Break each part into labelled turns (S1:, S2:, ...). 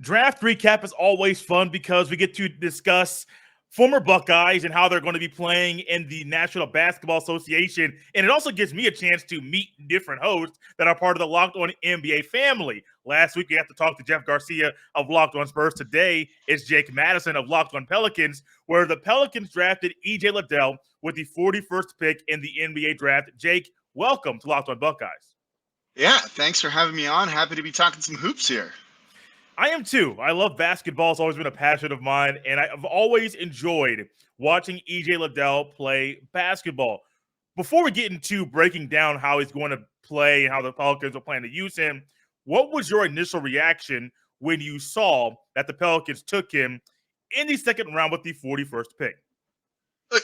S1: Draft recap is always fun because we get to discuss former Buckeyes and how they're going to be playing in the National Basketball Association. And it also gives me a chance to meet different hosts that are part of the Locked On NBA family. Last week, we had to talk to Jeff Garcia of Locked On Spurs. Today is Jake Madison of Locked On Pelicans, where the Pelicans drafted EJ Liddell with the 41st pick in the NBA draft. Jake, welcome to Locked On Buckeyes.
S2: Yeah, thanks for having me on. Happy to be talking some hoops here.
S1: I am too. I love basketball. It's always been a passion of mine, and I've always enjoyed watching EJ Liddell play basketball. Before we get into breaking down how he's going to play and how the Pelicans are planning to use him, what was your initial reaction when you saw that the Pelicans took him in the second round with the 41st pick?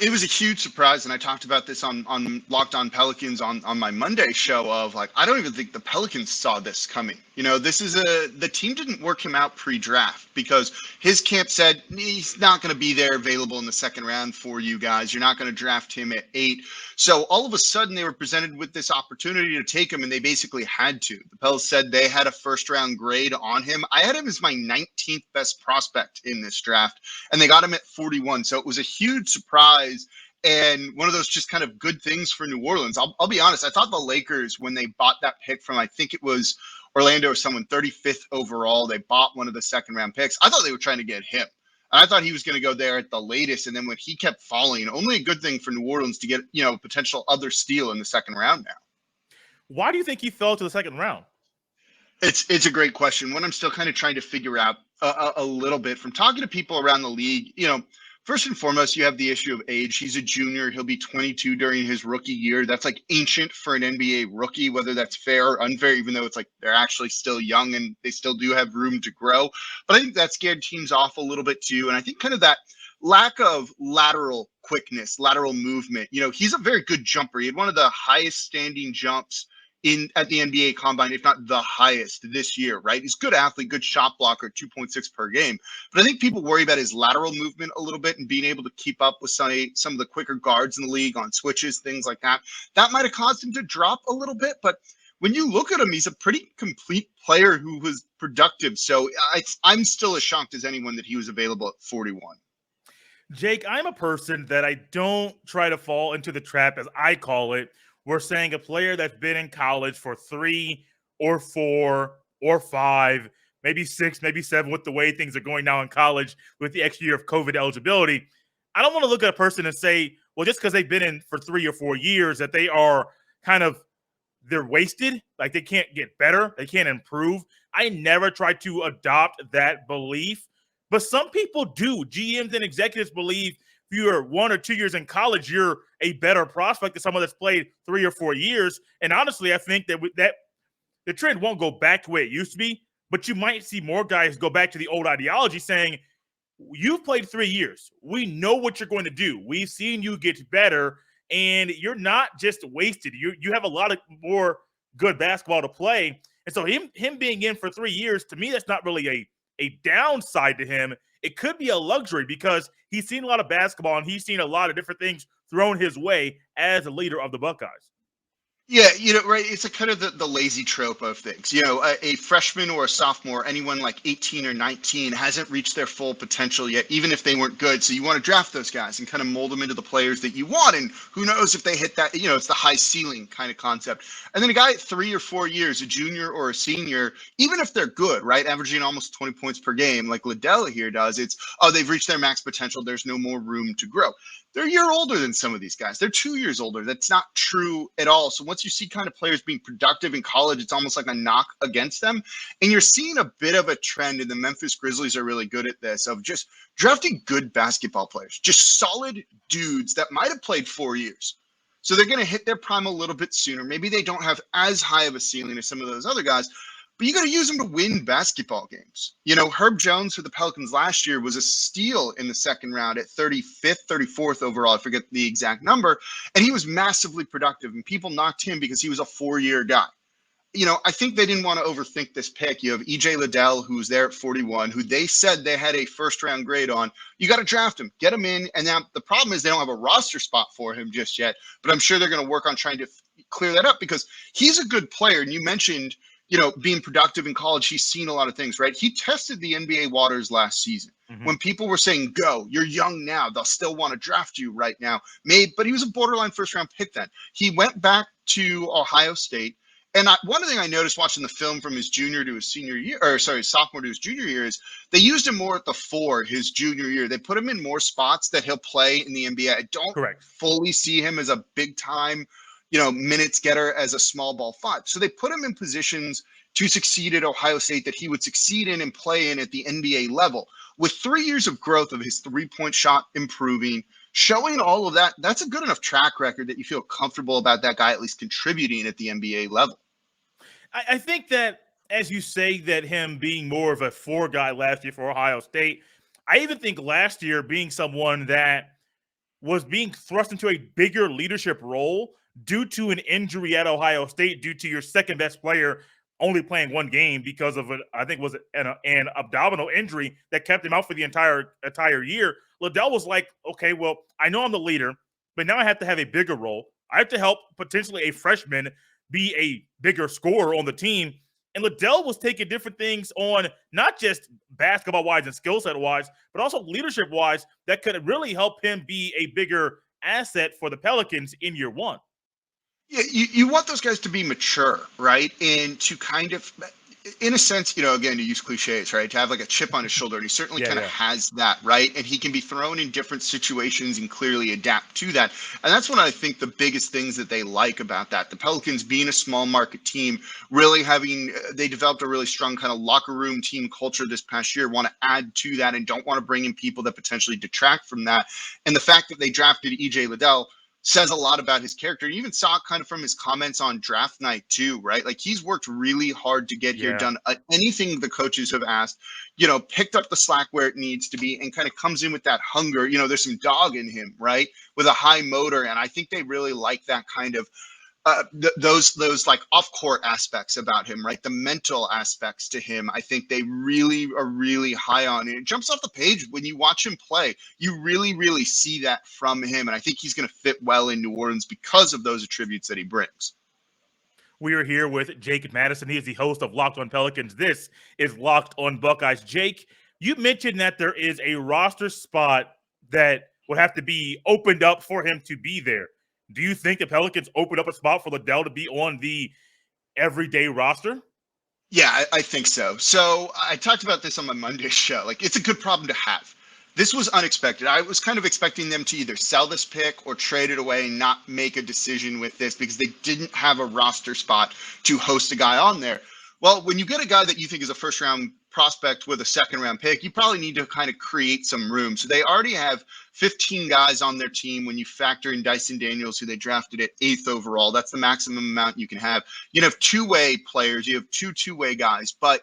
S2: It was a huge surprise, and I talked about this on Locked On Pelicans on my Monday show of like, I don't even think the Pelicans saw this coming. You know, the team didn't work him out pre-draft because his camp said he's not going to be there available in the second round for you guys. You're not going to draft him at 8. So all of a sudden they were presented with this opportunity to take him, and they basically had to. The Pels said they had a first round grade on him. I had him as my 19th best prospect in this draft, and they got him at 41. So it was a huge surprise and one of those just kind of good things for New Orleans. I'll be honest. I thought the Lakers, when they bought that pick from, I think it was Orlando or someone, 35th overall, they bought one of the second round picks. I thought they were trying to get him. And I thought he was going to go there at the latest. And then when he kept falling, only a good thing for New Orleans to get, potential other steal in the second round now.
S1: Why do you think he fell to the second round?
S2: It's a great question. One I'm still kind of trying to figure out a little bit from talking to people around the league. First and foremost, you have the issue of age. He's a junior. He'll be 22 during his rookie year. That's like ancient for an NBA rookie, whether that's fair or unfair, even though it's like they're actually still young and they still do have room to grow. But I think that scared teams off a little bit too. And I think kind of that lack of lateral quickness, lateral movement. He's a very good jumper. He had one of the highest standing jumps at the NBA Combine, if not the highest this year, right? He's a good athlete, good shot blocker, 2.6 per game. But I think people worry about his lateral movement a little bit and being able to keep up with some of the quicker guards in the league on switches, things like that. That might have caused him to drop a little bit. But when you look at him, he's a pretty complete player who was productive. So I'm still as shocked as anyone that he was available at 41.
S1: Jake, I'm a person that I don't try to fall into the trap, as I call it. We're saying a player that's been in college for 3 or 4 or 5, maybe 6, maybe 7, with the way things are going now in college with the extra year of COVID eligibility. I don't want to look at a person and say, well, just because they've been in for 3 or 4 years that they are they're wasted. Like they can't get better. They can't improve. I never try to adopt that belief, but some people do. GMs and executives believe if you're 1 or 2 years in college, you're a better prospect than someone that's played 3 or 4 years. And honestly, I think that the trend won't go back to where it used to be, but you might see more guys go back to the old ideology saying, you've played 3 years. We know what you're going to do. We've seen you get better, and you're not just wasted. You have a lot of more good basketball to play. And so him being in for 3 years, to me, that's not really a downside to him. It could be a luxury because he's seen a lot of basketball and he's seen a lot of different things thrown his way as a leader of the Buckeyes.
S2: Yeah, right. It's a kind of the lazy trope of things. A freshman or a sophomore, anyone like 18 or 19 hasn't reached their full potential yet, even if they weren't good. So you want to draft those guys and kind of mold them into the players that you want. And who knows if they hit that, it's the high ceiling kind of concept. And then a guy at 3 or 4 years, a junior or a senior, even if they're good, right, averaging almost 20 points per game like Liddell here does, they've reached their max potential. There's no more room to grow. They're a year older than some of these guys. They're 2 years older. That's not true at all. So once you see kind of players being productive in college, it's almost like a knock against them. And you're seeing a bit of a trend, and the Memphis Grizzlies are really good at this, of just drafting good basketball players, just solid dudes that might have played 4 years. So they're going to hit their prime a little bit sooner. Maybe they don't have as high of a ceiling as some of those other guys, but you got to use them to win basketball games. Herb Jones for the Pelicans last year was a steal in the second round at 35th, 34th overall. I forget the exact number. And he was massively productive, and people knocked him because he was a 4-year guy. I think they didn't want to overthink this pick. You have EJ Liddell, who's there at 41, who they said they had a first-round grade on. You got to draft him, get him in. And now the problem is they don't have a roster spot for him just yet, but I'm sure they're going to work on trying to clear that up because he's a good player. And you mentioned being productive in college, he's seen a lot of things, right? He tested the NBA waters last season.
S1: Mhm.
S2: When people were saying, go, you're young now, they'll still want to draft you right now. But he was a borderline first round pick then. He went back to Ohio State. And one thing I noticed watching the film from his junior to his senior year, sophomore to his junior year, is they used him more at the 4 his junior year. They put him in more spots that he'll play in the NBA. I don't
S1: Correct.
S2: fully see him as a big time, minutes getter as a small ball 5. So they put him in positions to succeed at Ohio State that he would succeed in and play in at the NBA level. With 3 years of growth of his 3-point shot improving, showing all of that, that's a good enough track record that you feel comfortable about that guy at least contributing at the NBA level.
S1: I think that, as you say, that him being more of a 4 guy last year for Ohio State, I even think last year being someone that was being thrust into a bigger leadership role due to an injury at Ohio State, due to your second best player only playing 1 game because of I think was an abdominal injury that kept him out for the entire year. Liddell was like, okay, well, I know I'm the leader, but now I have to have a bigger role. I have to help potentially a freshman be a bigger scorer on the team. And Liddell was taking different things on, not just basketball-wise and skill set-wise, but also leadership-wise, that could really help him be a bigger asset for the Pelicans in year 1.
S2: Yeah, you want those guys to be mature, right? And to kind of, in a sense, again, to use cliches, right? To have like a chip on his shoulder. And he certainly kind of has that, right? And he can be thrown in different situations and clearly adapt to that. And that's one of, I think, the biggest things that they like about that. The Pelicans being a small market team, really they developed a really strong kind of locker room team culture this past year, want to add to that and don't want to bring in people that potentially detract from that. And the fact that they drafted EJ Liddell says a lot about his character. You even saw it kind of from his comments on draft night too, right? Like he's worked really hard to get here, done anything the coaches have asked, picked up the slack where it needs to be and kind of comes in with that hunger. There's some dog in him, right? With a high motor. And I think they really like that kind of those like off-court aspects about him, right? The mental aspects to him, I think they really are really high on. And it jumps off the page when you watch him play. You really, really see that from him. And I think he's going to fit well in New Orleans because of those attributes that he brings.
S1: We are here with Jake Madison. He is the host of Locked on Pelicans. This is Locked on Buckeyes. Jake, you mentioned that there is a roster spot that would have to be opened up for him to be there. Do you think the Pelicans opened up a spot for Liddell to be on the everyday roster?
S2: Yeah, I think so. So I talked about this on my Monday show. Like, it's a good problem to have. This was unexpected. I was kind of expecting them to either sell this pick or trade it away and not make a decision with this because they didn't have a roster spot to host a guy on there. Well, when you get a guy that you think is a first round prospect with a second round pick, you probably need to kind of create some room. So they already have 15 guys on their team when you factor in Dyson Daniels, who they drafted at 8th overall. That's the maximum amount you can have. You have two-way players. You have two-way guys. But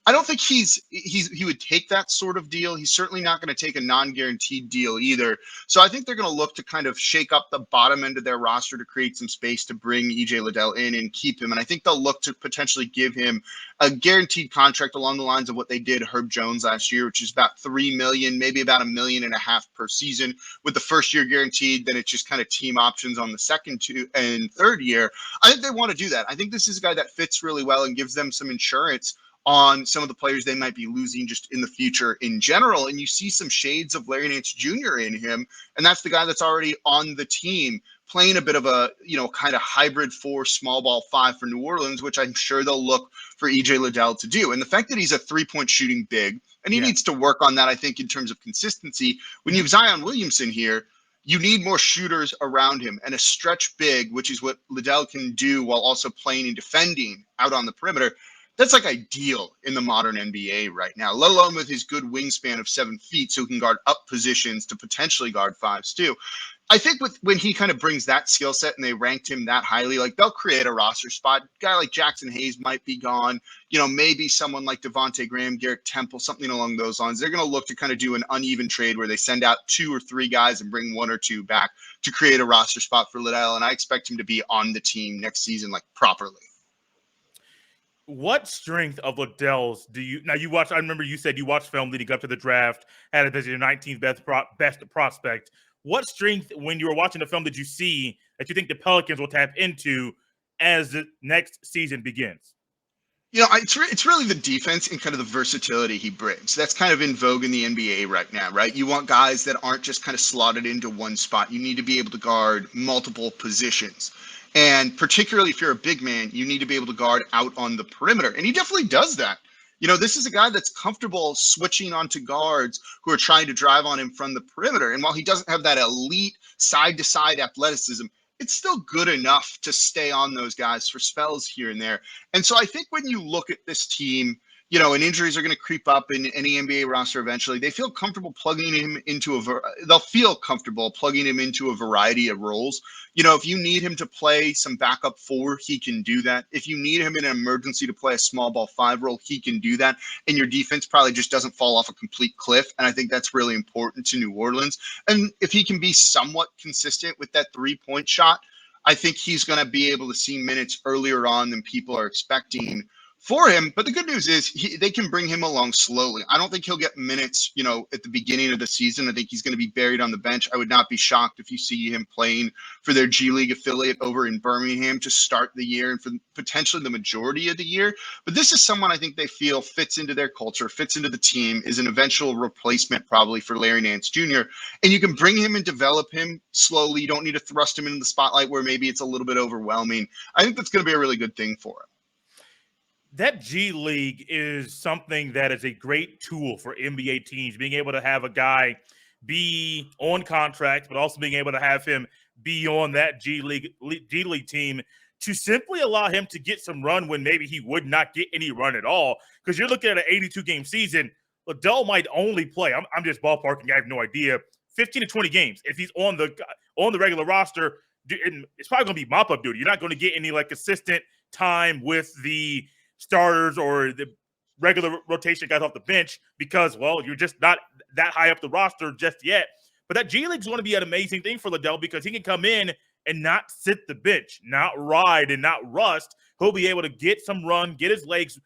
S2: I don't think he would take that sort of deal. He's certainly not going to take a non-guaranteed deal either. So I think they're going to look to kind of shake up the bottom end of their roster to create some space to bring EJ Liddell in and keep him. And I think they'll look to potentially give him a guaranteed contract along the lines of what they did Herb Jones last year, which is about $3 million, maybe about $1.5 million per season, with the first year guaranteed. Then it's just kind of team options on the second and third year. I think they want to do that. I think this is a guy that fits really well and gives them some insurance on some of the players they might be losing just in the future in general. And you see some shades of Larry Nance Jr. in him. And that's the guy that's already on the team playing a bit of a, kind of hybrid 4 small ball 5 for New Orleans, which I'm sure they'll look for EJ Liddell to do. And the fact that he's a 3-point shooting big, and he needs to work on that, I think, in terms of consistency. When you have Zion Williamson here, you need more shooters around him and a stretch big, which is what Liddell can do while also playing and defending out on the perimeter. That's like ideal in the modern NBA right now, let alone with his good wingspan of 7 feet, so he can guard up positions to potentially guard 5s too. I think when he kind of brings that skill set and they ranked him that highly, like they'll create a roster spot. A guy like Jackson Hayes might be gone. Maybe someone like Devontae Graham, Garrett Temple, something along those lines. They're going to look to kind of do an uneven trade where they send out 2 or 3 guys and bring 1 or 2 back to create a roster spot for Liddell. And I expect him to be on the team next season, like properly.
S1: What strength of Liddell's do you now? You watch. I remember you said you watched film leading up to the draft, had it as your 19th best prospect. What strength, when you were watching the film, did you see that you think the Pelicans will tap into as the next season begins?
S2: It's really the defense and kind of the versatility he brings. That's kind of in vogue in the NBA right now, right? You want guys that aren't just kind of slotted into one spot. You need to be able to guard multiple positions. And particularly if you're a big man, you need to be able to guard out on the perimeter. And he definitely does that. This is a guy that's comfortable switching onto guards who are trying to drive on him from the perimeter. And while he doesn't have that elite side to side athleticism, it's still good enough to stay on those guys for spells here and there. And so I think when you look at this team, and injuries are going to creep up in any NBA roster eventually, they feel comfortable plugging him into they'll feel comfortable plugging him into a variety of roles. If you need him to play some backup 4, he can do that. If you need him in an emergency to play a small ball 5 role, he can do that. And your defense probably just doesn't fall off a complete cliff. And I think that's really important to New Orleans. And if he can be somewhat consistent with that 3-point shot, I think he's going to be able to see minutes earlier on than people are expecting for him. But the good news is they can bring him along slowly. I don't think he'll get minutes, at the beginning of the season. I think he's going to be buried on the bench. I would not be shocked if you see him playing for their G League affiliate over in Birmingham to start the year and for potentially the majority of the year. But this is someone I think they feel fits into their culture, fits into the team, is an eventual replacement probably for Larry Nance Jr. And you can bring him and develop him slowly. You don't need to thrust him into the spotlight where maybe it's a little bit overwhelming. I think that's going to be a really good thing for him.
S1: That G League is something that is a great tool for NBA teams, being able to have a guy be on contract, but also being able to have him be on that G League team to simply allow him to get some run when maybe he would not get any run at all. Because you're looking at an 82-game season, Liddell might only play, I'm just ballparking, I have no idea, 15 to 20 games. If he's on the regular roster, it's probably going to be mop-up duty. You're not going to get any consistent time with the starters or the regular rotation guys off the bench because, you're just not that high up the roster just yet. But that G League's going to be an amazing thing for Liddell because he can come in and not sit the bench, not ride and not rust. He'll be able to get some run, get his legs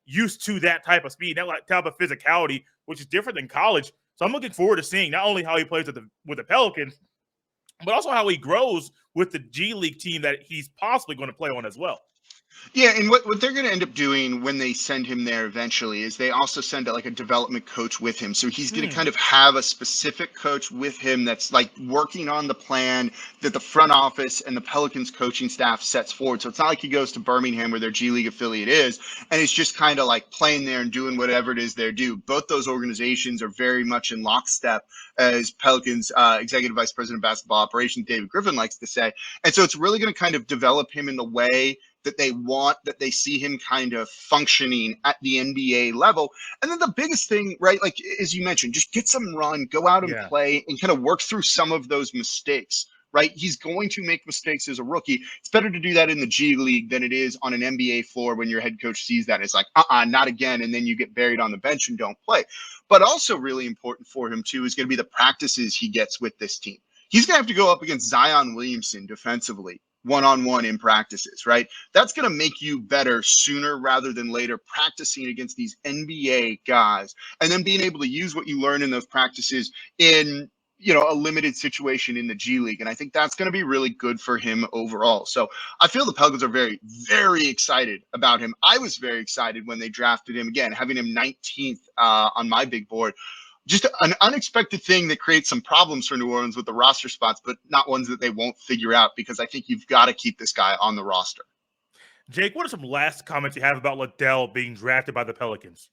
S1: used to that type of speed, that type of physicality, which is different than college. So I'm looking forward to seeing not only how he plays with the Pelicans, but also how he grows with the G League team that he's possibly going to play on as well.
S2: Yeah, and what they're going to end up doing when they send him there eventually is they also send a development coach with him. So he's going to kind of have a specific coach with him that's working on the plan that the front office and the Pelicans coaching staff sets forward. So it's not like he goes to Birmingham where their G League affiliate is, and he's just kind of playing there and doing whatever it is they do. Both those organizations are very much in lockstep, as Pelicans Executive Vice President of Basketball Operations David Griffin likes to say. And so it's really going to kind of develop him in the way that they want, that they see him kind of functioning at the NBA level. And then the biggest thing, right, as you mentioned, just get some run, go out and play and kind of work through some of those mistakes, right? He's going to make mistakes as a rookie. It's better to do that in the G League than it is on an NBA floor when your head coach sees that. It's not again. And then you get buried on the bench and don't play. But also really important for him too is going to be the practices he gets with this team. He's going to have to go up against Zion Williamson defensively, one-on-one in practices, right? That's going to make you better sooner rather than later, practicing against these NBA guys and then being able to use what you learn in those practices in, a limited situation in the G League. And I think that's going to be really good for him overall. So I feel the Pelicans are very, very excited about him. I was very excited when they drafted him, again, having him 19th on my big board. Just an unexpected thing that creates some problems for New Orleans with the roster spots, but not ones that they won't figure out because I think you've got to keep this guy on the roster.
S1: Jake, what are some last comments you have about Liddell being drafted by the Pelicans?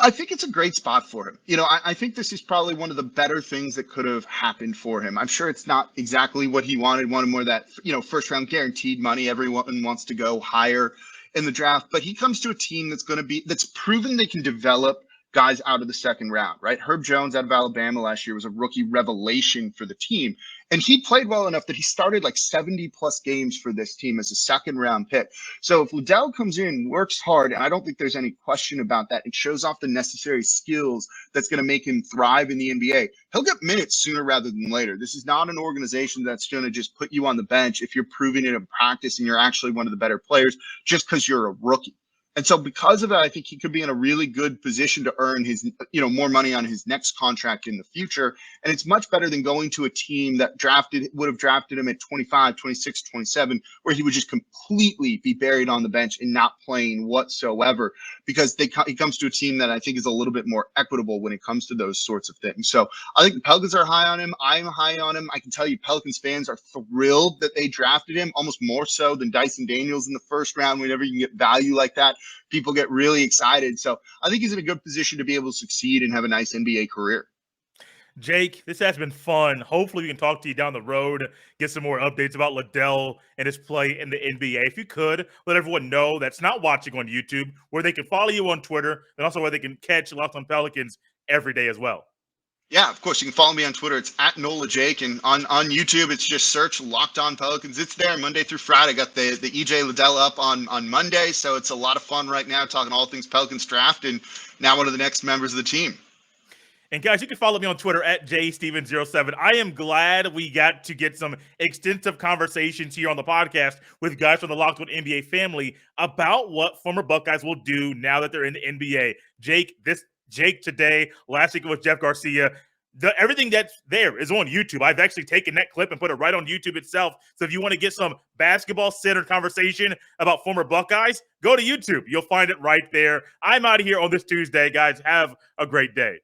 S2: I think it's a great spot for him. I think this is probably one of the better things that could have happened for him. I'm sure it's not exactly what he wanted more of that, first round guaranteed money. Everyone wants to go higher in the draft, but he comes to a team that's proven they can develop guys out of the second round, right? Herb Jones out of Alabama last year was a rookie revelation for the team. And he played well enough that he started 70 plus games for this team as a second round pick. So if Liddell comes in, works hard, and I don't think there's any question about that, and shows off the necessary skills that's going to make him thrive in the NBA, he'll get minutes sooner rather than later. This is not an organization that's going to just put you on the bench if you're proving it in practice and you're actually one of the better players just because you're a rookie. And so because of that, I think he could be in a really good position to earn his, more money on his next contract in the future. And it's much better than going to a team that would have drafted him at 25, 26, 27, where he would just completely be buried on the bench and not playing whatsoever, because he comes to a team that I think is a little bit more equitable when it comes to those sorts of things. So I think the Pelicans are high on him. I'm high on him. I can tell you Pelicans fans are thrilled that they drafted him, almost more so than Dyson Daniels in the first round. Whenever you can get value like that, people get really excited. So I think he's in a good position to be able to succeed and have a nice NBA career.
S1: Jake, this has been fun. Hopefully we can talk to you down the road, get some more updates about Liddell and his play in the NBA. If you could, let everyone know that's not watching on YouTube, where they can follow you on Twitter, and also where they can catch Locked on Pelicans every day as well.
S2: Yeah, of course. You can follow me on Twitter. It's at Nola Jake. And on YouTube, it's just search Locked On Pelicans. It's there Monday through Friday. Got the EJ Liddell up on Monday. So it's a lot of fun right now talking all things Pelicans draft and now one of the next members of the team.
S1: And guys, you can follow me on Twitter at jsteven07. I am glad we got to get some extensive conversations here on the podcast with guys from the Locked On NBA family about what former Buckeyes will do now that they're in the NBA. Jake today, last week it was Jeff Garcia. Everything that's there is on YouTube. I've actually taken that clip and put it right on YouTube itself. So if you want to get some basketball-centered conversation about former Buckeyes, go to YouTube. You'll find it right there. I'm out of here on this Tuesday, guys. Have a great day.